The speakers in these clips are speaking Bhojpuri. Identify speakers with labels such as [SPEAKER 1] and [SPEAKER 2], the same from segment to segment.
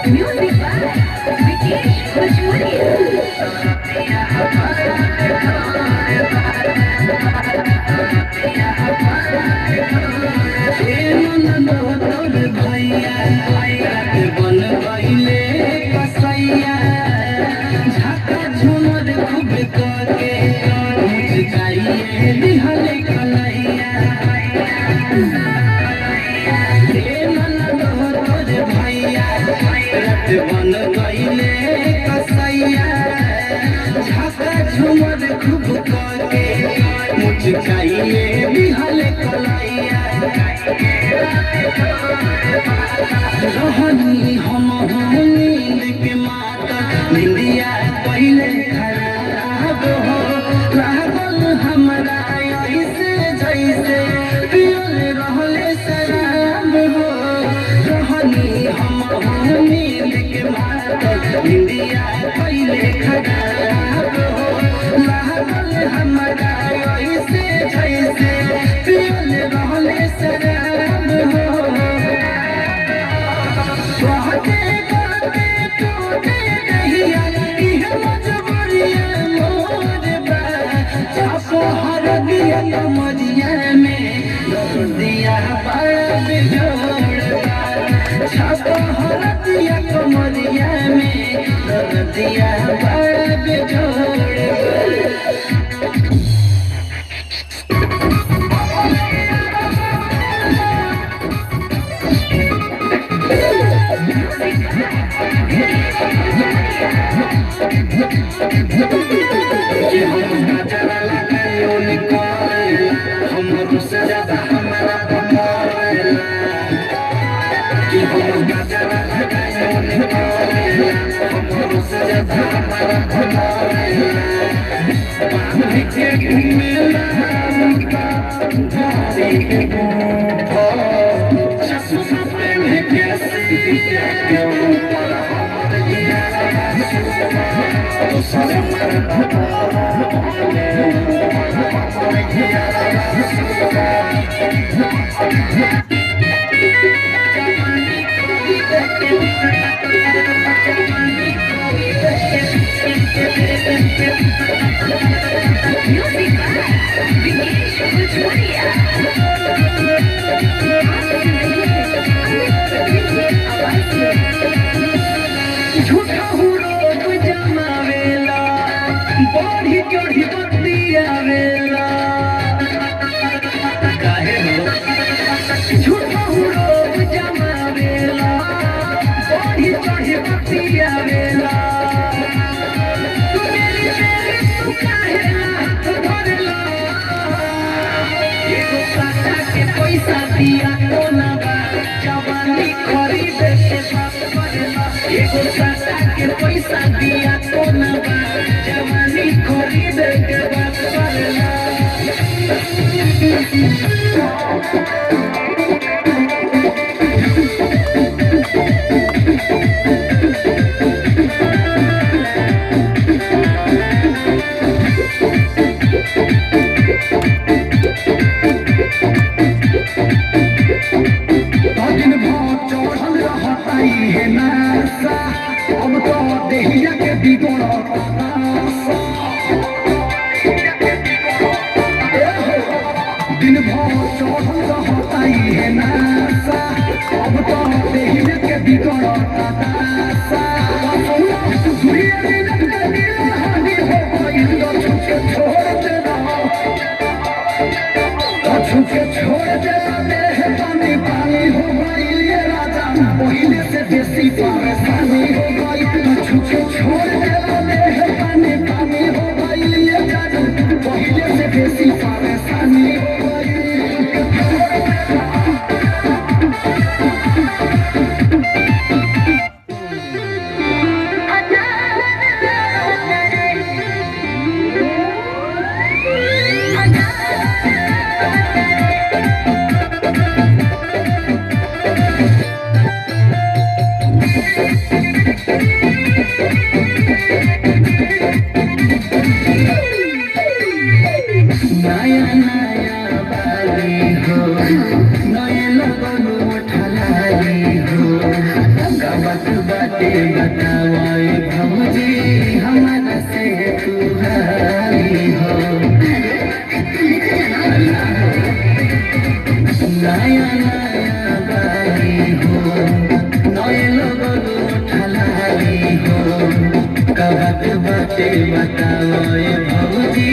[SPEAKER 1] Music by Vikesh
[SPEAKER 2] बन गईले कसैया झाका झुमर खूब करके मुझकाइए बिहल कलैया रहनी हम नींद के माता निंदिया पहले खराब हो लागल हमरा ऐसे जैसे पियल रहले शराब हो रहनी हम नींद के माता निंदिया पहले खराब हो लागल हमरा ऐसे जैसे पियल रहले शराब हो कहते कहते टूटे रहिया इह मजबूरिया मोर बा चापो हर दिया कमरिया में दिया बड़ा बेजोड़ बा चापो हर दिया कमरिया में दिया बड़ा बेजोड़ झूठा हुरोप जमावेला बढ़ी चढ़ी बतियावेला काहे हो झूठा हुरोप जमावेला बढ़ी चढ़ी बतियावेला मेरी मेरी तू काहे हाथ धरला एगो काटा के पैसा दिया तो ना बा जवानी खरीद के बाप करेला एगो काटा के पैसा दिया तो ना बा जवानी खरीद के बाप करेला दिन भर चढ़ल रहता है नासा अब तो देहिया के बिगड़ता दासा दुनिया मिलत के दिल हानि हो गइल तो छुके छोड़ देना तो छुके छोड़ देना देह पानी पानी हो गइल ये राजा पहले से बेसी परेशानी हो गइल तो छुके छोड़ देना देह पानी पानी हो गइल ये राजा पहले से बेसी परेशानी हो नया नया बाली हो नए लगन उठलाली हो कबत बाटे बतावाए भौजी हमारा से तू हाली हो नया नया बाली हो नए लगन उठलाली हो कबत बाटे बतावाए भौजी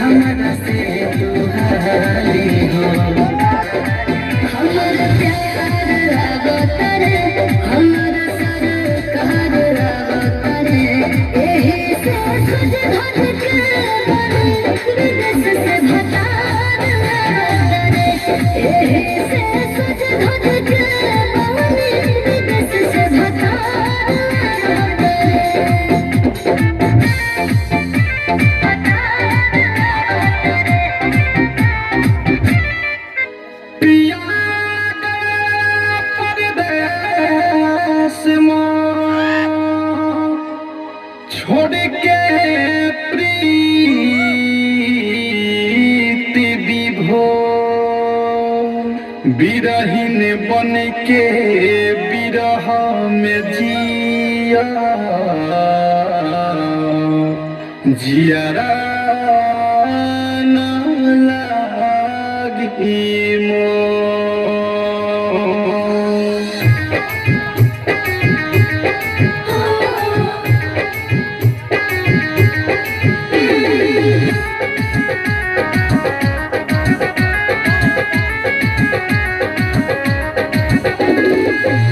[SPEAKER 2] हमारा से तू हाली हो
[SPEAKER 1] हमर प्यार लागत रे हमर सरकार लागत रे एही से सज धज के विदेश से भतार लागत रे एही से सज धज के विदेश से भतार लागत
[SPEAKER 2] पिया परदेस मोर छोड़ के प्रीति विभोर बिरहीन बन के बिरह में जियारा न लागी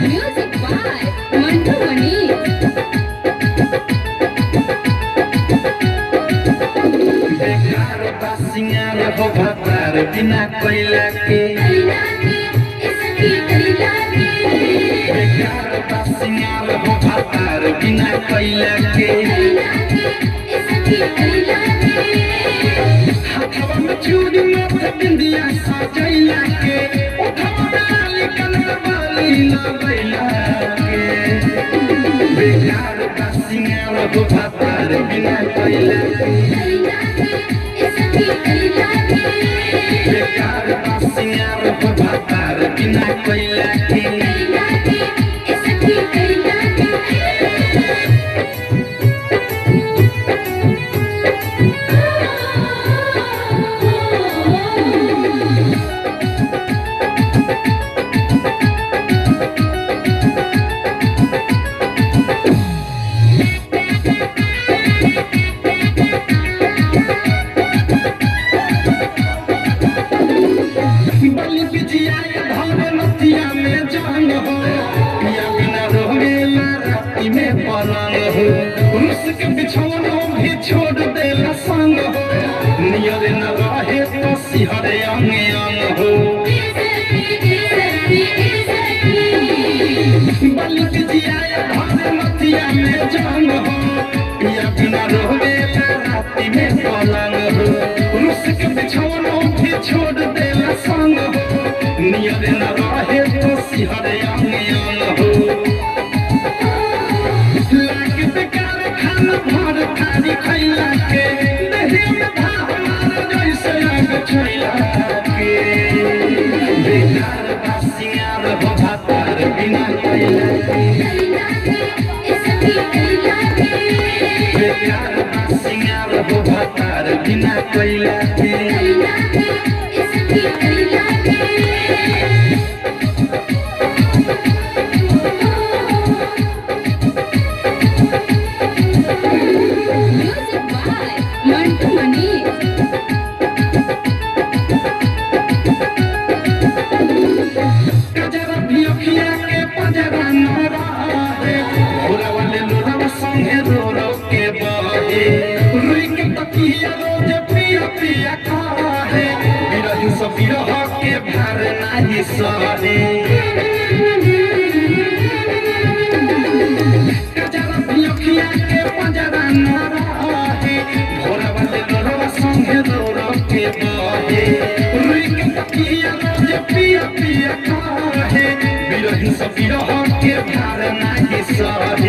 [SPEAKER 1] Music by Mantu Mani.
[SPEAKER 2] बेकार बा सिंगार हो भतार बिना कोयला के बेकार बा सिंगार हो भतार बिना कोयला के हाथवा में चूड़ी माथे बिंदिया सजैला के उठवा में लाली कनवा बाली लगैला के बेकार बा सिंगार हो भतार बिना कोयला के बेकार बा सिंगार हो भतार बिना कोयला के बलि बिजिया धारे नतिया में जान हो पिया बिना रोवेला राती में पलंग हो रुस के बिछौना भी छोड़ देला संग हो नियर न रहे तो सिहरे अंग अंग हो बलि बिजिया धारे नतिया में जान हो पिया बिना रोवेला राती में पलंग हो रुस के बिछौना भी छोड़ देला संग हो नियर न रहे तो सिहरे अंग अंग हो लाग बेकार खाना भर थारी खैला के देहे में भाव मार जैसे आग छैला के बेकार बा सिंगार हो भतार बिना कोयला के बेकार बा सिंगार हो भतार बिना कोयला के
[SPEAKER 1] Music by Mantu Mani.
[SPEAKER 2] गजरा भी अखिया के पजरा न रहे भोला वाले लोरवा संगे रो रो के बहे रुई के तकिया रोज पिया पिया खाहे बिरही सब बिरह के भार नाही सहे गजरा भी अखिया के पजरा न रहे भोला वाले लोरवा संगे रो रो के बहे रुई के तकिया रोज पिया पिया खाहे बिरही सब बिरह के भार नाही सहे